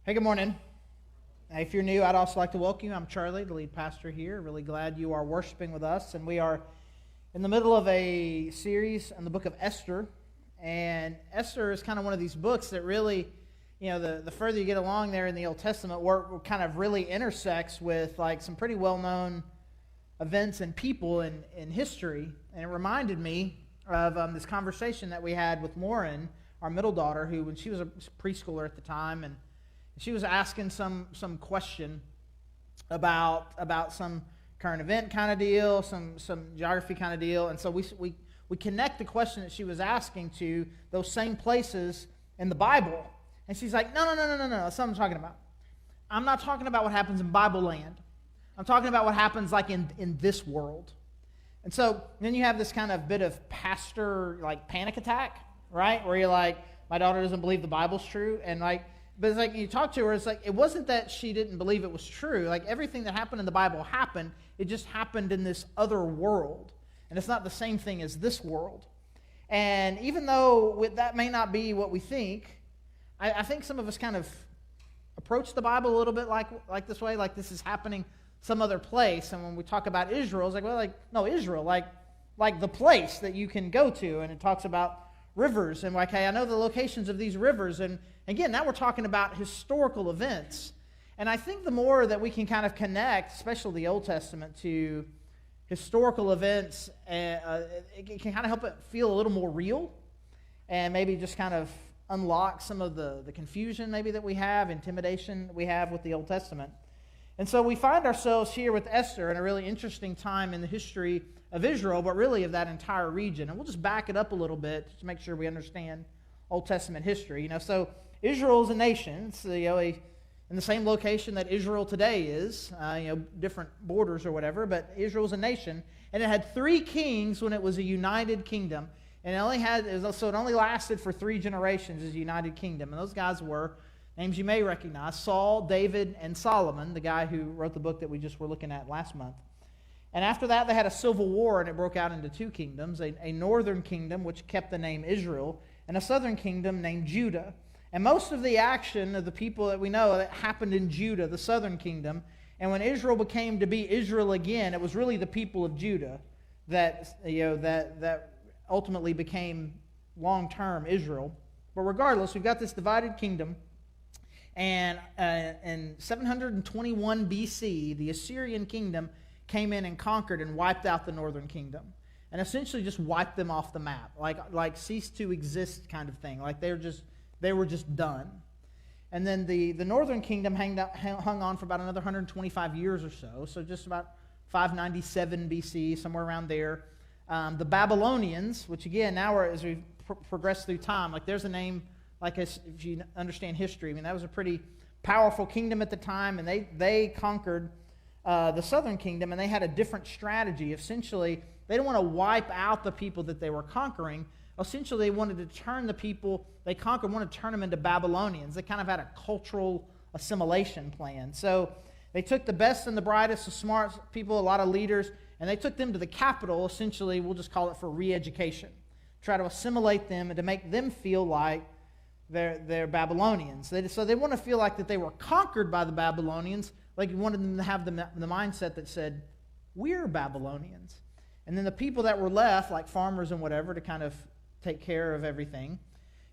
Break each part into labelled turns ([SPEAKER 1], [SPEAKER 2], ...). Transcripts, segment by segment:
[SPEAKER 1] Hey, good morning. If you're new, I'd also like to welcome you. I'm Charlie, the lead pastor here. Really glad you are worshiping with us. And we are in the middle of a series on the book of Esther. And Esther is kind of one of these books that really, the further you get along there in the Old Testament, work kind of really intersects with like some pretty well-known events and people in history. And it reminded me of this conversation that we had with Lauren, our middle daughter, who, when she was a preschooler at the time, and she was asking some question about some current event kind of deal, some geography kind of deal. And so we connect the question that she was asking to those same places in the Bible. And she's like, no, that's what I'm talking about. I'm not talking about what happens in Bible land. I'm talking about what happens like in this world. And so then you have this kind of bit of pastor like panic attack, right? Where you're like, my daughter doesn't believe the Bible's true. And but it's like you talk to her, it's like it wasn't that she didn't believe it was true. Like everything that happened in the Bible happened. It just happened in this other world. And it's not the same thing as this world. And even though that may not be what we think, I think some of us kind of approach the Bible a little bit like this way, like this is happening some other place. And when we talk about Israel, it's like, no, Israel, like the place that you can go to. And it talks about rivers. And like, hey, I know the locations of these rivers. And again, now we're talking about historical events. And I think the more that we can kind of connect, especially the Old Testament, to historical events, it can kind of help it feel a little more real and maybe just kind of unlock some of the confusion maybe that we have, intimidation that we have with the Old Testament. And so we find ourselves here with Esther in a really interesting time in the history of Israel, but really of that entire region. And we'll just back it up a little bit to make sure we understand Old Testament history. So Israel is a nation. It's in the same location that Israel today is, different borders or whatever, but Israel is a nation. And it had 3 kings when it was a united kingdom. And it only lasted for 3 generations as a united kingdom. And those guys were names you may recognize: Saul, David, and Solomon, the guy who wrote the book that we just were looking at last month. And after that, they had a civil war, and it broke out into 2 kingdoms, a northern kingdom, which kept the name Israel, and a southern kingdom named Judah. And most of the action of the people that we know that happened in Judah, the southern kingdom. And when Israel became to be Israel again, it was really the people of Judah that ultimately became long-term Israel. But regardless, we've got this divided kingdom. And in 721 BC, the Assyrian kingdom came in and conquered and wiped out the northern kingdom. And essentially just wiped them off the map, like ceased to exist kind of thing. Like they were just done. And then the northern kingdom hung on for about another 125 years or so. So just about 597 BC, somewhere around there. The Babylonians, which again, now as we progress through time, like there's a name, if you understand history, that was a pretty powerful kingdom at the time, and they conquered the southern kingdom, and they had a different strategy. Essentially, they didn't want to wipe out the people that they were conquering. Essentially, they wanted to turn the people they conquered, wanted to turn them into Babylonians. They kind of had a cultural assimilation plan. So they took the best and the brightest, the smart people, a lot of leaders, and they took them to the capital. Essentially, we'll just call it for re-education. Try to assimilate them and to make them feel like they're Babylonians. So they want to feel like that they were conquered by the Babylonians, like you wanted them to have the mindset that said, we're Babylonians. And then the people that were left, like farmers and whatever, to kind of take care of everything,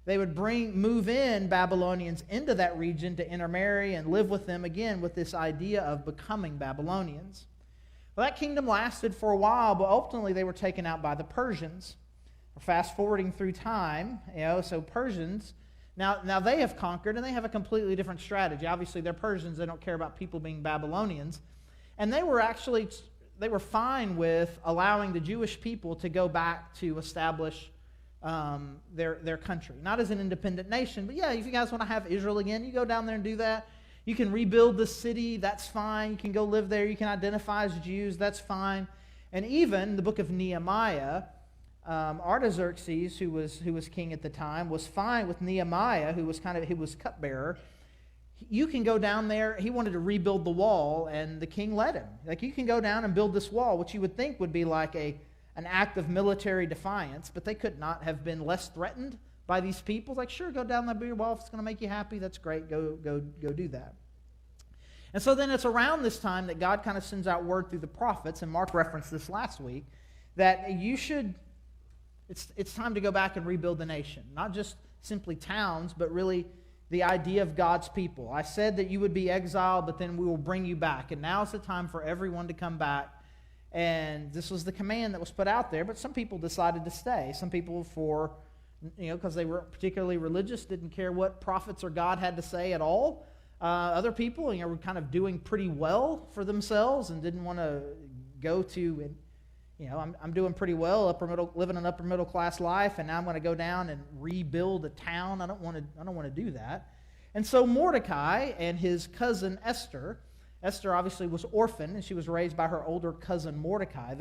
[SPEAKER 1] they would move in Babylonians into that region to intermarry and live with them again with this idea of becoming Babylonians. Well, that kingdom lasted for a while, but ultimately they were taken out by the Persians. We're fast forwarding through time, so Persians, now they have conquered, and they have a completely different strategy. Obviously, they're Persians. They don't care about people being Babylonians. And they were fine with allowing the Jewish people to go back to establish their country. Not as an independent nation, but yeah, if you guys want to have Israel again, you go down there and do that. You can rebuild the city, that's fine. You can go live there. You can identify as Jews, that's fine. And even the book of Nehemiah, Artaxerxes, who was king at the time, was fine with Nehemiah, who was cupbearer. You can go down there. He wanted to rebuild the wall, and the king let him. Like, you can go down and build this wall, which you would think would be like an act of military defiance, but they could not have been less threatened by these people. Like, sure, go down there. Well, if it's going to make you happy, that's great. Go do that. And so then it's around this time that God kind of sends out word through the prophets, and Mark referenced this last week, that it's time to go back and rebuild the nation. Not just simply towns, but really the idea of God's people. I said that you would be exiled, but then we will bring you back. And now is the time for everyone to come back. And this was the command that was put out there, but some people decided to stay. Some people because they were particularly religious, didn't care what prophets or God had to say at all. Other people, were kind of doing pretty well for themselves and didn't want to go to, I'm doing pretty well, living an upper middle class life, and now I'm going to go down and rebuild a town. I don't want to do that. And so Mordecai and his cousin Esther obviously was orphaned, and she was raised by her older cousin Mordecai.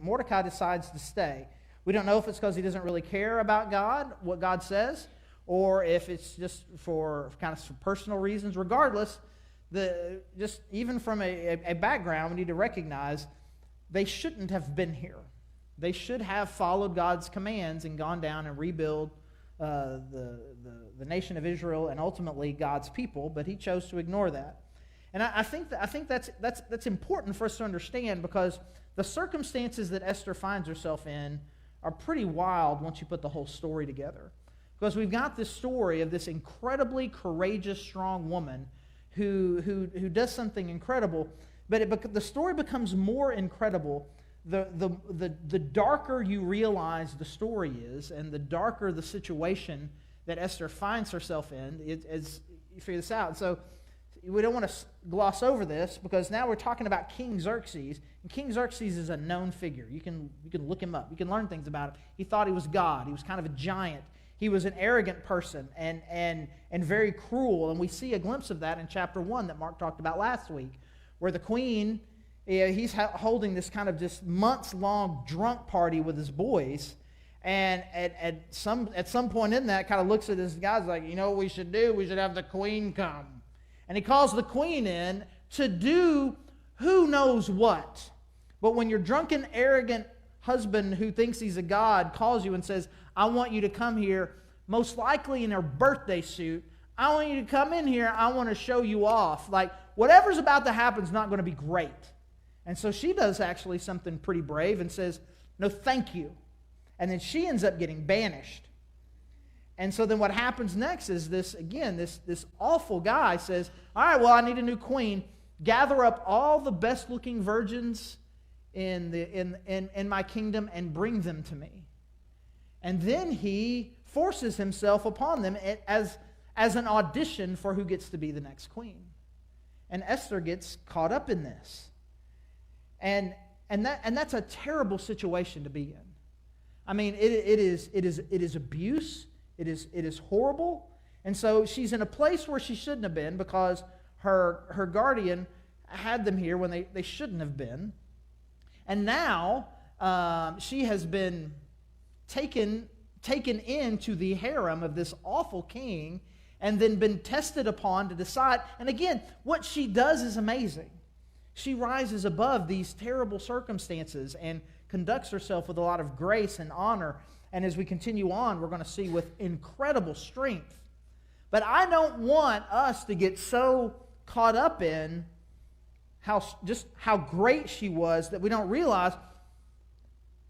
[SPEAKER 1] Mordecai decides to stay. We don't know if it's because he doesn't really care about God, what God says, or if it's just for kind of personal reasons. Regardless, just even from a background, we need to recognize they shouldn't have been here. They should have followed God's commands and gone down and rebuild the nation of Israel and ultimately God's people, but he chose to ignore that. And I think that's important for us to understand, because the circumstances that Esther finds herself in are pretty wild once you put the whole story together. Because we've got this story of this incredibly courageous, strong woman who does something incredible, but the story becomes more incredible the darker you realize the story is, and the darker the situation that Esther finds herself in as you figure this out. And so we don't want to gloss over this, because now we're talking about King Xerxes, and King Xerxes is a known figure. You can look him up. You can learn things about him. He thought he was God. He was kind of a giant. He was an arrogant person and very cruel, and we see a glimpse of that in chapter 1 that Mark talked about last week, where the queen, he's holding this kind of just months-long drunk party with his boys, and at some point in that, kind of looks at his guys like, what we should do? We should have the queen come. And he calls the queen in to do who knows what. But when your drunken, arrogant husband who thinks he's a god calls you and says, I want you to come here, most likely in her birthday suit, I want you to come in here, I want to show you off. Like, whatever's about to happen is not going to be great. And so she does actually something pretty brave and says, no, thank you. And then she ends up getting banished. And so then what happens next is this awful guy says, all right, well, I need a new queen. Gather up all the best-looking virgins in my kingdom and bring them to me. And then he forces himself upon them as an audition for who gets to be the next queen. And Esther gets caught up in this. And that's a terrible situation to be in. I mean, it is abuse. It is horrible. And so she's in a place where she shouldn't have been, because her guardian had them here when they shouldn't have been. And now she has been taken into the harem of this awful king, and then been tested upon to decide. And again, what she does is amazing. She rises above these terrible circumstances and conducts herself with a lot of grace and honor. And as we continue on, we're going to see with incredible strength. But I don't want us to get so caught up in how great she was that we don't realize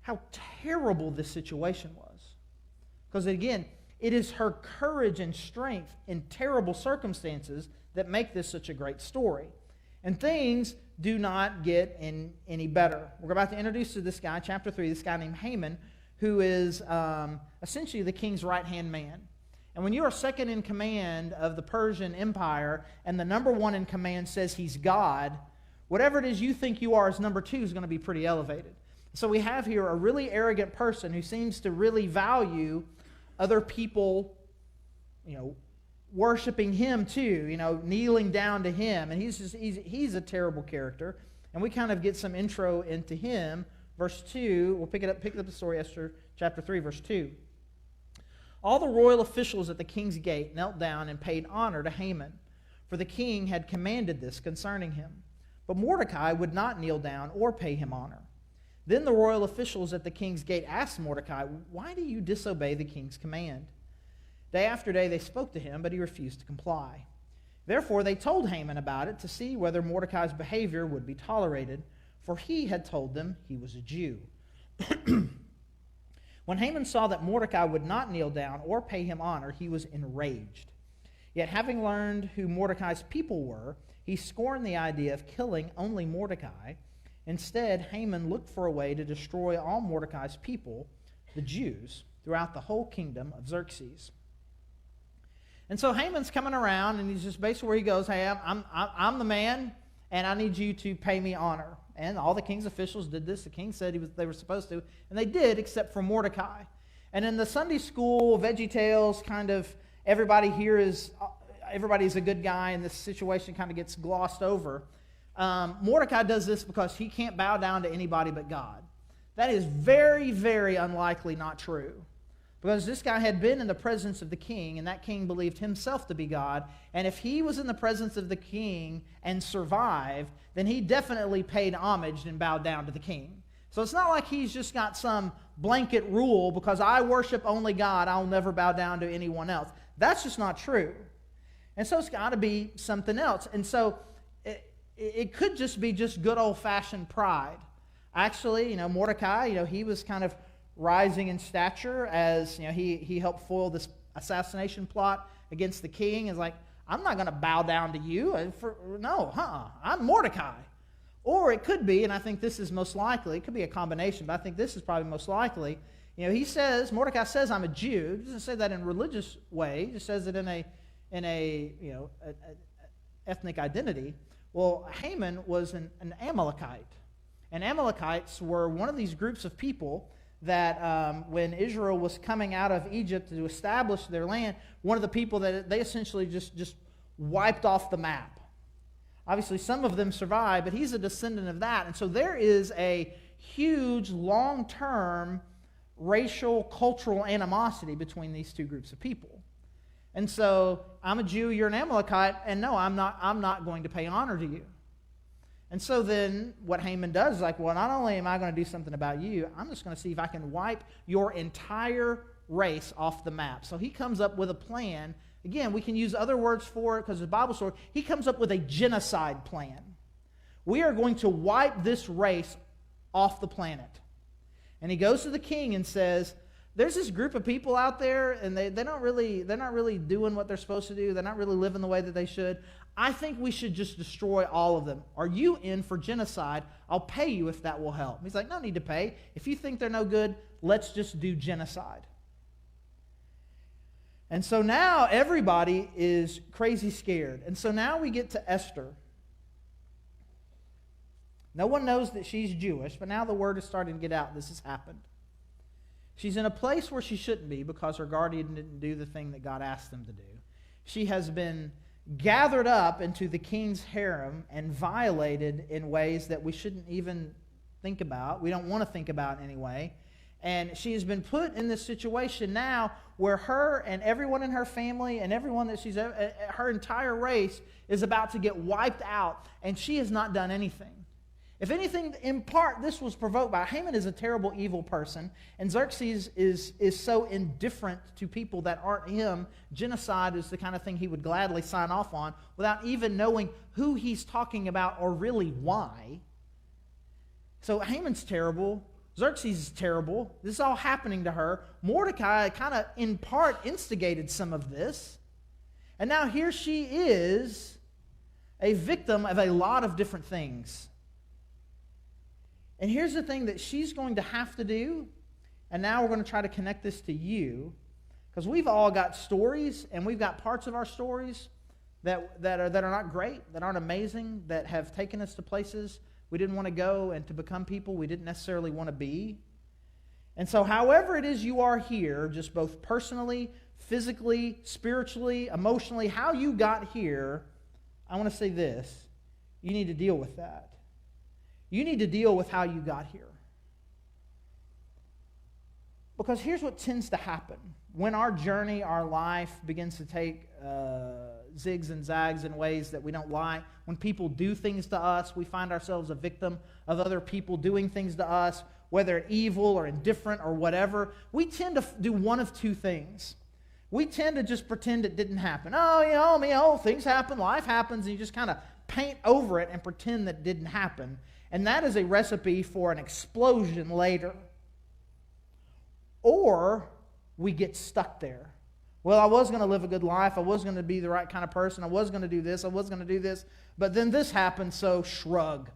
[SPEAKER 1] how terrible this situation was. Because again, it is her courage and strength in terrible circumstances that make this such a great story. And things do not get any better. We're about to introduce to this guy, chapter 3, this guy named Haman, who is essentially the king's right-hand man. And when you are second in command of the Persian Empire, and the number one in command says he's God, whatever it is you think you are as number two is going to be pretty elevated. So we have here a really arrogant person who seems to really value other people, worshiping him too, kneeling down to him. And he's a terrible character. And we kind of get some intro into him. Verse 2, we'll pick up the story, Esther chapter 3, verse 2. All the royal officials at the king's gate knelt down and paid honor to Haman, for the king had commanded this concerning him. But Mordecai would not kneel down or pay him honor. Then the royal officials at the king's gate asked Mordecai, "Why do you disobey the king's command?" Day after day they spoke to him, but he refused to comply. Therefore they told Haman about it to see whether Mordecai's behavior would be tolerated, for he had told them he was a Jew. When Haman saw that Mordecai would not kneel down or pay him honor, he was enraged. Yet having learned who Mordecai's people were, he scorned the idea of killing only Mordecai. Instead, Haman looked for a way to destroy all Mordecai's people, the Jews, throughout the whole kingdom of Xerxes. And so Haman's coming around, and he's just basically where he goes, hey, I'm the man, and I need you to pay me honor. And all the king's officials did this. The king said they were supposed to, and they did, except for Mordecai. And in the Sunday school, VeggieTales, kind of everybody's a good guy, and this situation kind of gets glossed over. Mordecai does this because he can't bow down to anybody but God. That is very, very unlikely not true. Because this guy had been in the presence of the king, and that king believed himself to be God. And if he was in the presence of the king and survived, then he definitely paid homage and bowed down to the king. So it's not like he's just got some blanket rule, because I worship only God, I'll never bow down to anyone else. That's just not true. And so it's got to be something else. And so it could just be just good old-fashioned pride. Actually, Mordecai, he was kind of rising in stature as, he helped foil this assassination plot against the king. It's like, I'm not going to bow down to you. I'm Mordecai. Or it could be, and I think this is most likely, it could be a combination, but I think this is probably most likely. Mordecai says, I'm a Jew. He doesn't say that in a religious way. He just says it in a ethnic identity. Well, Haman was an Amalekite. And Amalekites were one of these groups of people that when Israel was coming out of Egypt to establish their land, one of the people that they essentially just wiped off the map. Obviously, some of them survived, but he's a descendant of that. And so there is a huge, long-term racial, cultural animosity between these two groups of people. And so, I'm a Jew, you're an Amalekite, and no, I'm not going to pay honor to you. And so then what Haman does is like, well, not only am I going to do something about you, I'm just going to see if I can wipe your entire race off the map. So he comes up with a plan. Again, we can use other words for it because it's a Bible story. He comes up with a genocide plan. We are going to wipe this race off the planet. And he goes to the king and says, there's this group of people out there, and they're not really doing what they're supposed to do. They're not really living the way that they should. I think we should just destroy all of them. Are you in for genocide? I'll pay you if that will help. He's like, no need to pay. If you think they're no good, let's just do genocide. And so now everybody is crazy scared. And so now we get to Esther. No one knows that she's Jewish, but now the word is starting to get out. This has happened. She's in a place where she shouldn't be because her guardian didn't do the thing that God asked them to do. She has been gathered up into the king's harem and violated in ways that we shouldn't even think about. We don't want to think about anyway. And she has been put in this situation now where her and everyone in her family and everyone that her entire race is about to get wiped out, and she has not done anything. If anything, in part, this was provoked by Haman is a terrible, evil person, and Xerxes is so indifferent to people that aren't him. Genocide is the kind of thing he would gladly sign off on without even knowing who he's talking about or really why. So Haman's terrible. Xerxes is terrible. This is all happening to her. Mordecai kind of, in part, instigated some of this. And now here she is, a victim of a lot of different things. And here's the thing that she's going to have to do, and now we're going to try to connect this to you, because we've all got stories, and we've got parts of our stories that are not great, that aren't amazing, that have taken us to places we didn't want to go and to become people we didn't necessarily want to be. And so however it is you are here, just both personally, physically, spiritually, emotionally, how you got here, I want to say this: you need to deal with that. You need to deal with how you got here. Because here's what tends to happen. When our journey, our life begins to take zigs and zags in ways that we don't like, when people do things to us, we find ourselves a victim of other people doing things to us, whether evil or indifferent or whatever, we tend to do one of two things. we tend to just pretend it didn't happen. Things happen, life happens, and you just kind of paint over it and pretend that it didn't happen. And that is a recipe for an explosion later. Or we get stuck there. Well, I was going to live a good life. I was going to be the right kind of person. I was going to do this. I was going to do this. But then this happened, so shrug.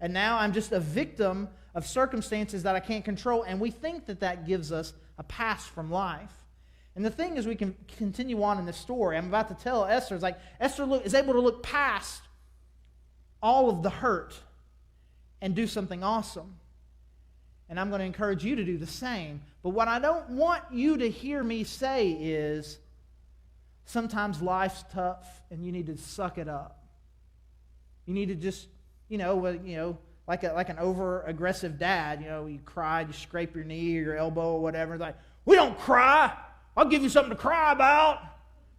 [SPEAKER 1] And now I'm just a victim of circumstances that I can't control. And we think that that gives us a pass from life. And the thing is, we can continue on in this story. I'm about to tell Esther. It's like Esther is able to look past all of the hurt and do something awesome. And I'm going to encourage you to do the same. But what I don't want you to hear me say is, sometimes life's tough and you need to suck it up. You need to just, like an over-aggressive dad, you cry, you scrape your knee or your elbow or whatever. It's like, we don't cry. I'll give you something to cry about.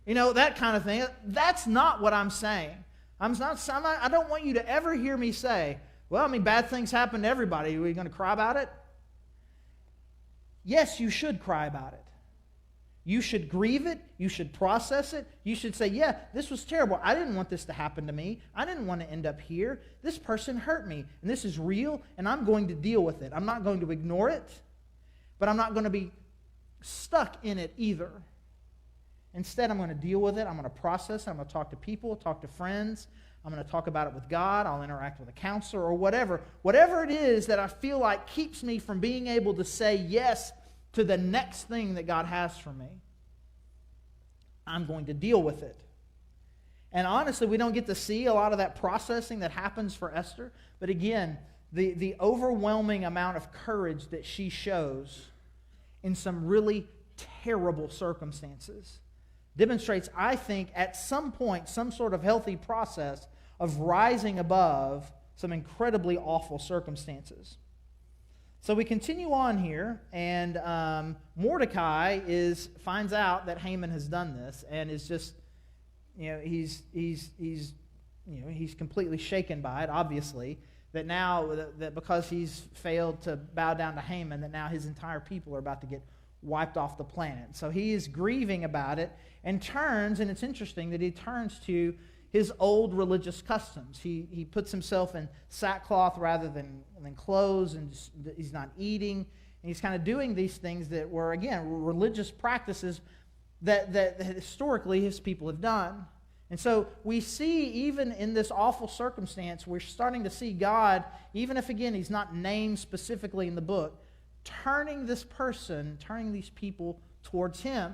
[SPEAKER 1] That kind of thing. That's not what I'm saying. I don't want you to ever hear me say, well, bad things happen to everybody. Are you going to cry about it? Yes, you should cry about it. You should grieve it. You should process it. You should say, yeah, this was terrible. I didn't want this to happen to me. I didn't want to end up here. This person hurt me, and this is real, and I'm going to deal with it. I'm not going to ignore it, but I'm not going to be stuck in it either. Instead, I'm going to deal with it. I'm going to process it. I'm going to talk to people, talk to friends. I'm going to talk about it with God. I'll interact with a counselor or whatever. Whatever it is that I feel like keeps me from being able to say yes to the next thing that God has for me, I'm going to deal with it. And honestly, we don't get to see a lot of that processing that happens for Esther. But again, the overwhelming amount of courage that she shows in some really terrible circumstances demonstrates, I think, at some point, some sort of healthy process of rising above some incredibly awful circumstances. So we continue on here, and Mordecai finds out that Haman has done this, and is just, he's completely shaken by it. Obviously, that now that because he's failed to bow down to Haman, that now his entire people are about to get wiped off the planet. So he is grieving about it, and turns, and it's interesting that he turns to his old religious customs. He puts himself in sackcloth rather than clothes, and he's not eating. And he's kind of doing these things that were, again, religious practices that historically his people have done. And so we see, even in this awful circumstance, we're starting to see God, even if, again, he's not named specifically in the book, turning these people towards him.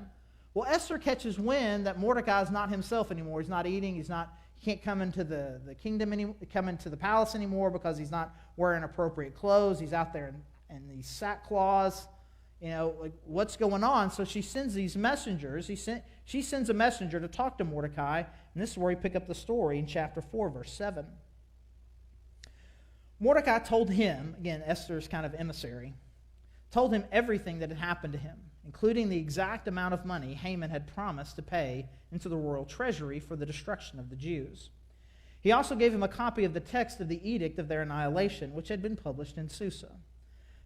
[SPEAKER 1] Well, Esther catches wind that Mordecai is not himself anymore. He's not eating. He can't come into the kingdom anymore, come into the palace anymore because he's not wearing appropriate clothes. He's out there in these sackcloths. What's going on? So she sends these messengers. She sends a messenger to talk to Mordecai, and this is where we pick up the story in chapter 4, verse 7. Mordecai told him, again, Esther's kind of emissary, told him everything that had happened to him, including the exact amount of money Haman had promised to pay into the royal treasury for the destruction of the Jews. He also gave him a copy of the text of the edict of their annihilation, which had been published in Susa,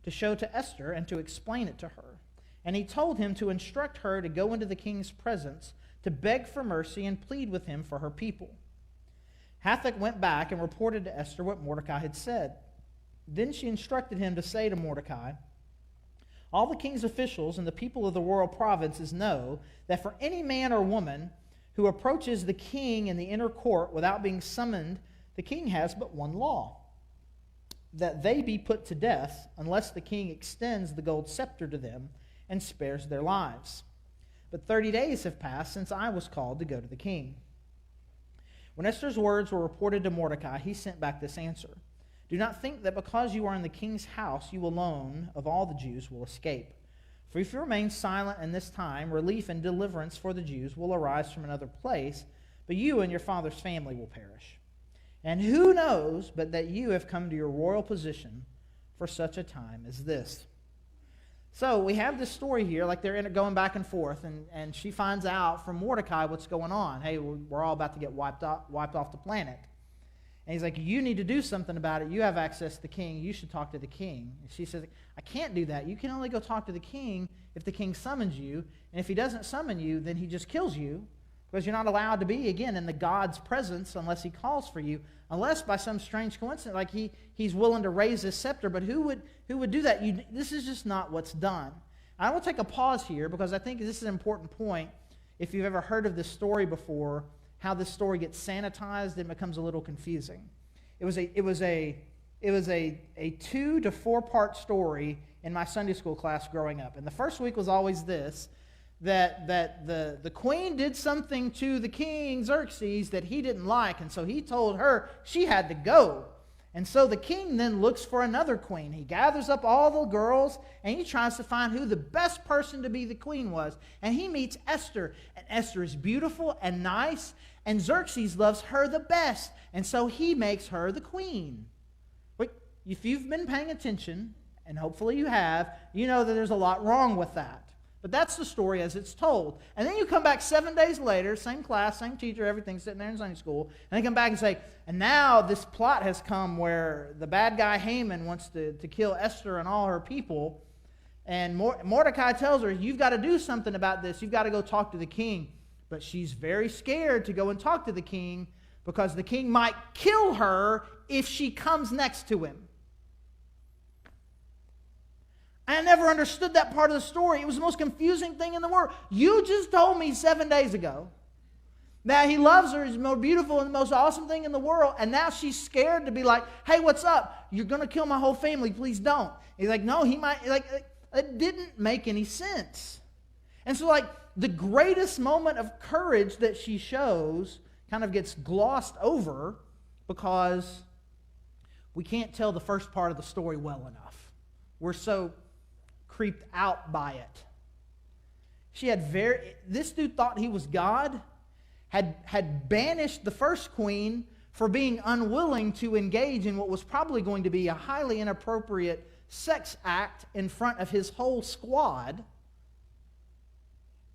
[SPEAKER 1] to show to Esther and to explain it to her. And he told him to instruct her to go into the king's presence to beg for mercy and plead with him for her people. Hathach went back and reported to Esther what Mordecai had said. Then she instructed him to say to Mordecai, all the king's officials and the people of the royal provinces know that for any man or woman who approaches the king in the inner court without being summoned, the king has but one law, that they be put to death unless the king extends the gold scepter to them and spares their lives. But 30 days have passed since I was called to go to the king. When Esther's words were reported to Mordecai, he sent back this answer. Do not think that because you are in the king's house, you alone of all the Jews will escape. For if you remain silent in this time, relief and deliverance for the Jews will arise from another place, but you and your father's family will perish. And who knows but that you have come to your royal position for such a time as this. So we have this story here, like they're going back and forth, and she finds out from Mordecai what's going on. Hey, we're all about to get wiped off the planet. And he's like, you need to do something about it. You have access to the king. You should talk to the king. And she says, I can't do that. You can only go talk to the king if the king summons you. And if he doesn't summon you, then he just kills you, because you're not allowed to be, again, in the God's presence unless he calls for you. Unless by some strange coincidence, like he's willing to raise his scepter. But who would do that? This is just not what's done. I will take a pause here because I think this is an important point. If you've ever heard of this story before, how this story gets sanitized and becomes a little confusing. It was a 2 to 4 part story in my Sunday school class growing up. And the first week was always this, that the queen did something to the king Xerxes that he didn't like, and so he told her she had to go. And so the king then looks for another queen. He gathers up all the girls, and he tries to find who the best person to be the queen was. And he meets Esther. And Esther is beautiful and nice, and Xerxes loves her the best. And so he makes her the queen. Wait, if you've been paying attention, and hopefully you have, you know that there's a lot wrong with that. But that's the story as it's told. And then you come back 7 days later, same class, same teacher, everything, sitting there in Sunday school, and they come back and say, and now this plot has come where the bad guy Haman wants to kill Esther and all her people, and Mordecai tells her, you've got to do something about this. You've got to go talk to the king. But she's very scared to go and talk to the king because the king might kill her if she comes next to him. I never understood that part of the story. It was the most confusing thing in the world. You just told me 7 days ago that he loves her, is the most beautiful and the most awesome thing in the world, and now she's scared to be like, hey, what's up? You're going to kill my whole family. Please don't. He's like, no, he might. Like, it didn't make any sense. And so, like, the greatest moment of courage that she shows kind of gets glossed over because we can't tell the first part of the story well enough. We're so creeped out by it. This dude thought he was God, had banished the first queen for being unwilling to engage in what was probably going to be a highly inappropriate sex act in front of his whole squad.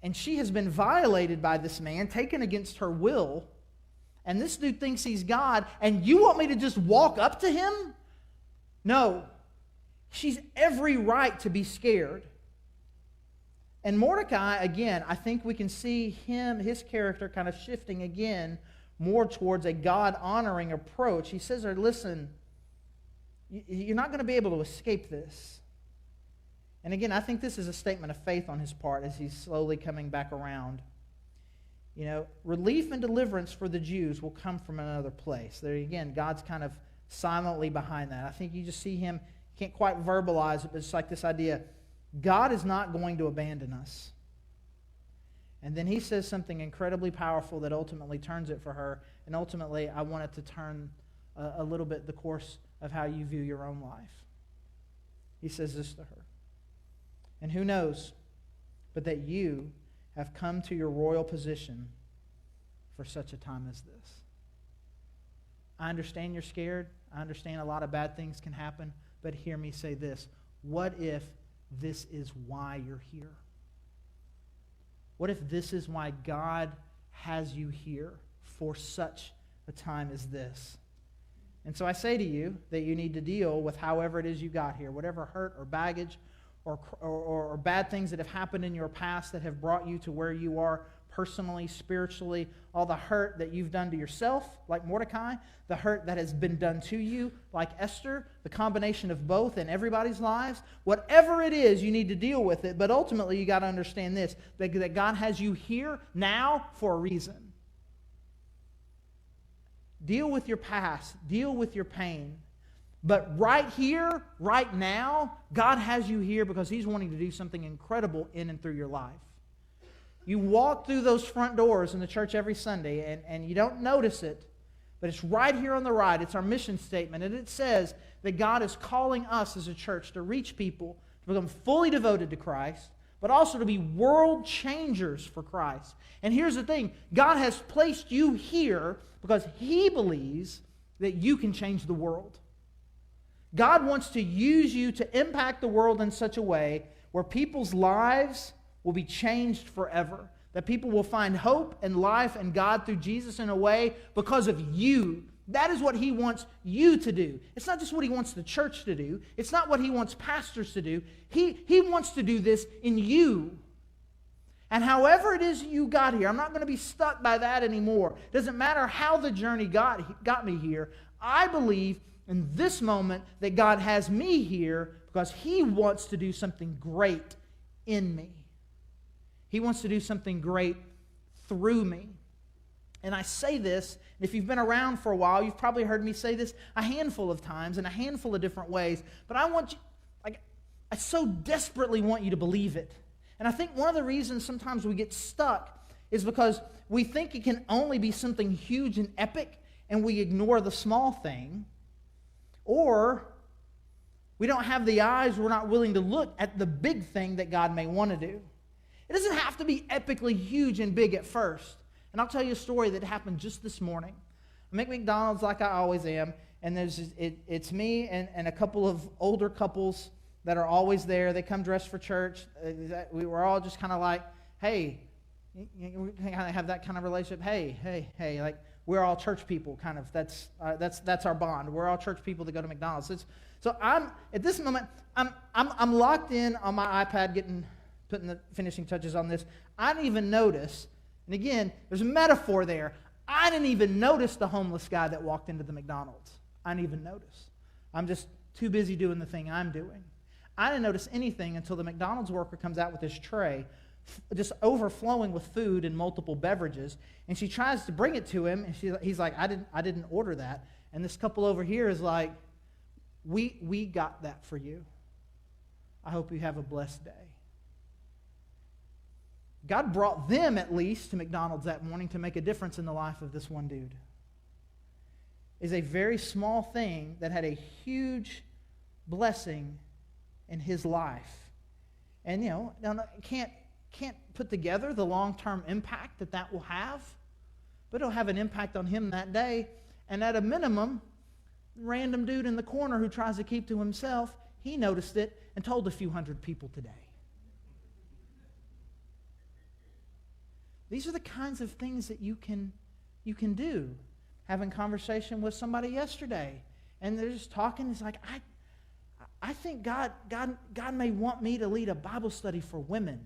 [SPEAKER 1] And she has been violated by this man, taken against her will. And this dude thinks he's God, and you want me to just walk up to him? No. She's every right to be scared. And Mordecai, again, I think we can see his character kind of shifting again more towards a God-honoring approach. He says to her, listen, you're not going to be able to escape this. And again, I think this is a statement of faith on his part as he's slowly coming back around. You know, relief and deliverance for the Jews will come from another place. There again, God's kind of silently behind that. I think you just see him, can't quite verbalize it, but it's like this idea, God is not going to abandon us. And then he says something incredibly powerful that ultimately turns it for her, and ultimately I want it to turn a little bit the course of how you view your own life. He says this to her, and who knows but that you have come to your royal position for such a time as this. I understand you're scared. I understand a lot of bad things can happen. But hear me say this. What if this is why you're here? What if this is why God has you here for such a time as this? And so I say to you that you need to deal with however it is you got here, whatever hurt or baggage or bad things that have happened in your past that have brought you to where you are personally, spiritually, all the hurt that you've done to yourself, like Mordecai, the hurt that has been done to you, like Esther, the combination of both in everybody's lives. Whatever it is, you need to deal with it, but ultimately you got to understand this, that God has you here now for a reason. Deal with your past, deal with your pain, but right here, right now, God has you here because He's wanting to do something incredible in and through your life. You walk through those front doors in the church every Sunday, and you don't notice it, but it's right here on the right. It's our mission statement, and it says that God is calling us as a church to reach people, to become fully devoted to Christ, but also to be world changers for Christ. And here's the thing. God has placed you here because He believes that you can change the world. God wants to use you to impact the world in such a way where people's lives will be changed forever. That people will find hope and life and God through Jesus in a way because of you That is what he wants you to do. It's not just what he wants the church to do. It's not what he wants pastors to do. He wants to do this in you. And however it is you got here, I'm not going to be stuck by that anymore. It doesn't matter how the journey got me here. I believe in this moment that God has me here because he wants to do something great in me. He wants to do something great through me. And I say this, and if you've been around for a while, you've probably heard me say this a handful of times in a handful of different ways. But I want you, I so desperately want you to believe it. And I think one of the reasons sometimes we get stuck is because we think it can only be something huge and epic, and we ignore the small thing. Or we don't have the eyes, we're not willing to look at the big thing that God may want to do. It doesn't have to be epically huge and big at first. And I'll tell you a story that happened just this morning. I'm at McDonald's like I always am, and it's me and a couple of older couples that are always there. They come dressed for church. We were all just kind of like, hey, we kind of have that kind of relationship. Hey, like we're all church people. Kind of that's our bond. We're all church people that go to McDonald's. So I'm at this moment I'm locked in on my iPad, putting the finishing touches on this. I didn't even notice. And again, there's a metaphor there. I didn't even notice the homeless guy that walked into the McDonald's. I didn't even notice. I'm just too busy doing the thing I'm doing. I didn't notice anything until the McDonald's worker comes out with this tray, just overflowing with food and multiple beverages, and she tries to bring it to him, and he's like, I didn't order that. And this couple over here is like, we got that for you. I hope you have a blessed day. God brought them, at least, to McDonald's that morning to make a difference in the life of this one dude. It's a very small thing that had a huge blessing in his life. And, can't put together the long-term impact that will have, but it'll have an impact on him that day. And at a minimum, random dude in the corner who tries to keep to himself, he noticed it and told a few hundred people today. These are the kinds of things that you can do. Having conversation with somebody yesterday, and they're just talking. It's like, I think God may want me to lead a Bible study for women.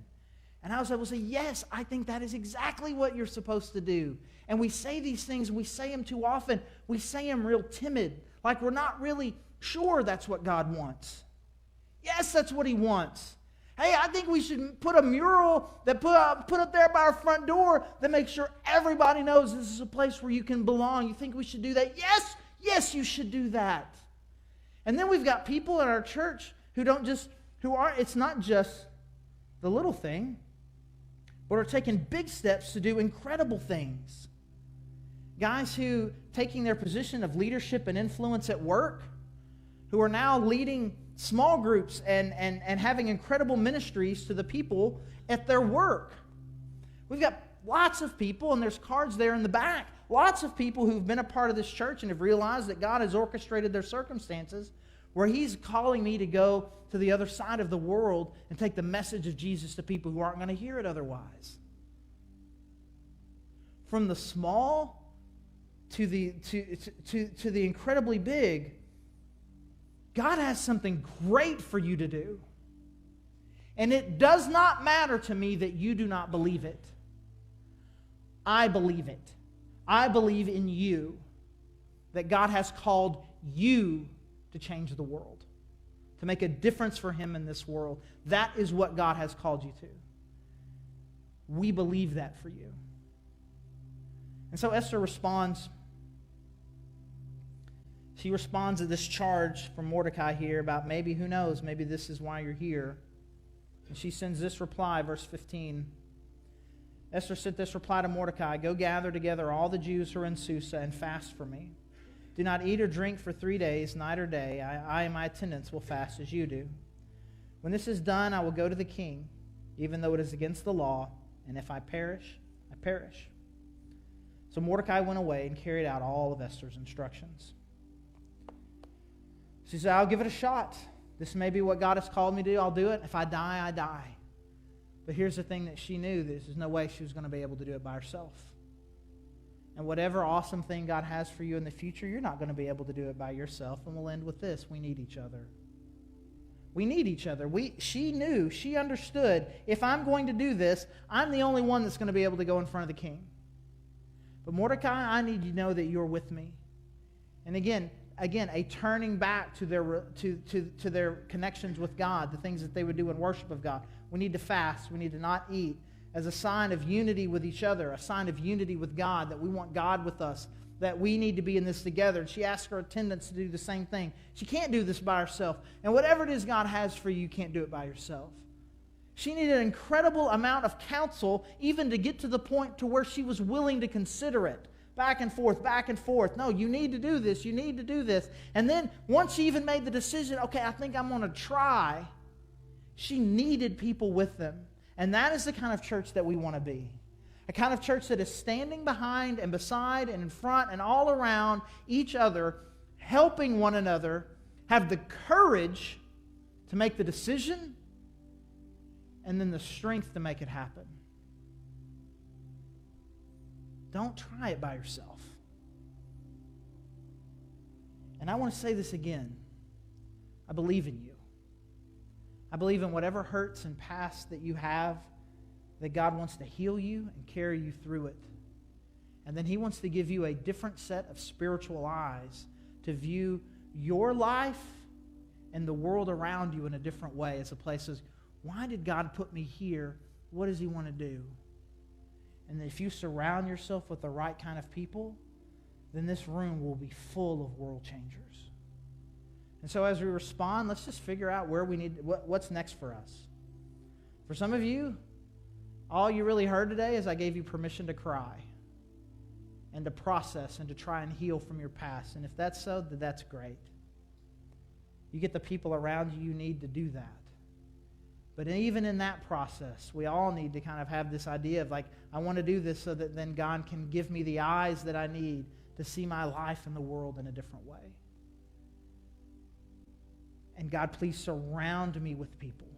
[SPEAKER 1] And I was able to say, yes, I think that is exactly what you're supposed to do. And we say these things, we say them too often. We say them real timid, like we're not really sure that's what God wants. Yes, that's what he wants. Hey, I think we should put a mural that put up there by our front door that makes sure everybody knows this is a place where you can belong. You think we should do that? Yes, you should do that. And then we've got people in our church it's not just the little thing, but are taking big steps to do incredible things. Guys who, taking their position of leadership and influence at work, who are now leading small groups and having incredible ministries to the people at their work. We've got lots of people, and there's cards there in the back, lots of people who've been a part of this church and have realized that God has orchestrated their circumstances where he's calling me to go to the other side of the world and take the message of Jesus to people who aren't going to hear it otherwise. From the small to the incredibly big, God has something great for you to do. And it does not matter to me that you do not believe it. I believe it. I believe in you, that God has called you to change the world, to make a difference for him in this world. That is what God has called you to. We believe that for you. And so Esther responds. She responds to this charge from Mordecai here about maybe, who knows, maybe this is why you're here. And she sends this reply, verse 15. Esther sent this reply to Mordecai, "Go gather together all the Jews who are in Susa and fast for me. Do not eat or drink for 3 days, night or day. I and my attendants will fast as you do. When this is done, I will go to the king, even though it is against the law, and if I perish, I perish." So Mordecai went away and carried out all of Esther's instructions. She said, I'll give it a shot. This may be what God has called me to do. I'll do it. If I die, I die. But here's the thing that she knew. There's no way she was going to be able to do it by herself. And whatever awesome thing God has for you in the future, you're not going to be able to do it by yourself. And we'll end with this. We need each other. We need each other. She knew, she understood, if I'm going to do this, I'm the only one that's going to be able to go in front of the king. But Mordecai, I need you to know that you're with me. And again, a turning back to their connections with God, the things that they would do in worship of God. We need to fast. We need to not eat as a sign of unity with each other, a sign of unity with God, that we want God with us, that we need to be in this together. And she asked her attendants to do the same thing. She can't do this by herself. And whatever it is God has for you, you can't do it by yourself. She needed an incredible amount of counsel even to get to the point to where she was willing to consider it. Back and forth, back and forth. No, you need to do this. You need to do this. And then once she even made the decision, okay, I think I'm going to try, she needed people with them. And that is the kind of church that we want to be. A kind of church that is standing behind and beside and in front and all around each other, helping one another, have the courage to make the decision and then the strength to make it happen. Don't try it by yourself. And I want to say this again. I believe in you. I believe in whatever hurts and past that you have, that God wants to heal you and carry you through it. And then He wants to give you a different set of spiritual eyes to view your life and the world around you in a different way, as a place of, why did God put me here? What does He want to do? And if you surround yourself with the right kind of people, then this room will be full of world changers. And so as we respond, let's just figure out where we need, what's next for us. For some of you, all you really heard today is I gave you permission to cry and to process and to try and heal from your past. And if that's so, then that's great. You get the people around you you need to do that. But even in that process, we all need to kind of have this idea of like, I want to do this so that then God can give me the eyes that I need to see my life in the world in a different way. And God, please surround me with people.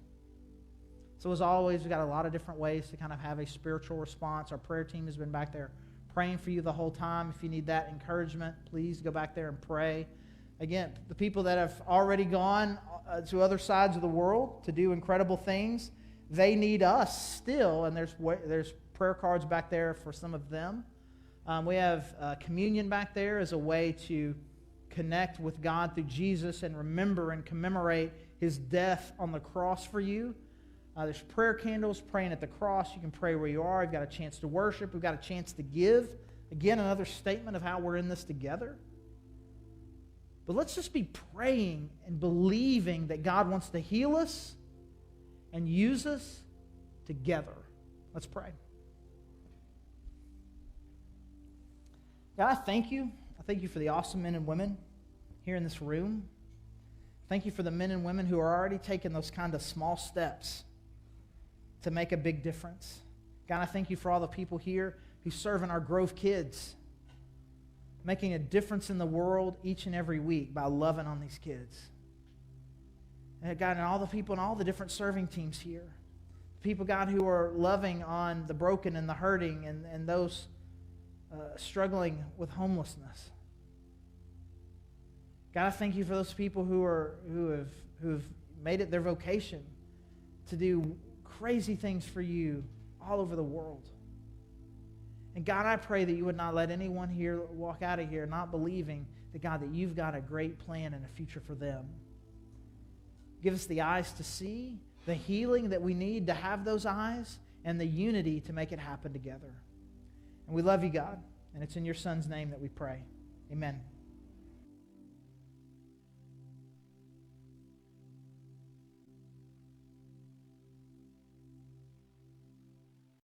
[SPEAKER 1] So as always, we've got a lot of different ways to kind of have a spiritual response. Our prayer team has been back there praying for you the whole time. If you need that encouragement, please go back there and pray. Again, the people that have already gone to other sides of the world to do incredible things, they need us still, and there's prayer cards back there for some of them. We have communion back there as a way to connect with God through Jesus and remember and commemorate His death on the cross for you. There's prayer candles, praying at the cross. You can pray where you are. You've got a chance to worship. We've got a chance to give. Again, another statement of how we're in this together. But let's just be praying and believing that God wants to heal us and use us together. Let's pray. God, I thank you. I thank you for the awesome men and women here in this room. Thank you for the men and women who are already taking those kind of small steps to make a big difference. God, I thank you for all the people here who serve in our Grove Kids, making a difference in the world each and every week by loving on these kids. And God, and all the people in all the different serving teams here, people, God, who are loving on the broken and the hurting and those struggling with homelessness. God, I thank you for those people who have made it their vocation to do crazy things for you all over the world. And God, I pray that you would not let anyone here walk out of here not believing that, God, that you've got a great plan and a future for them. Give us the eyes to see, the healing that we need to have those eyes, and the unity to make it happen together. And we love you, God, and it's in your Son's name that we pray. Amen.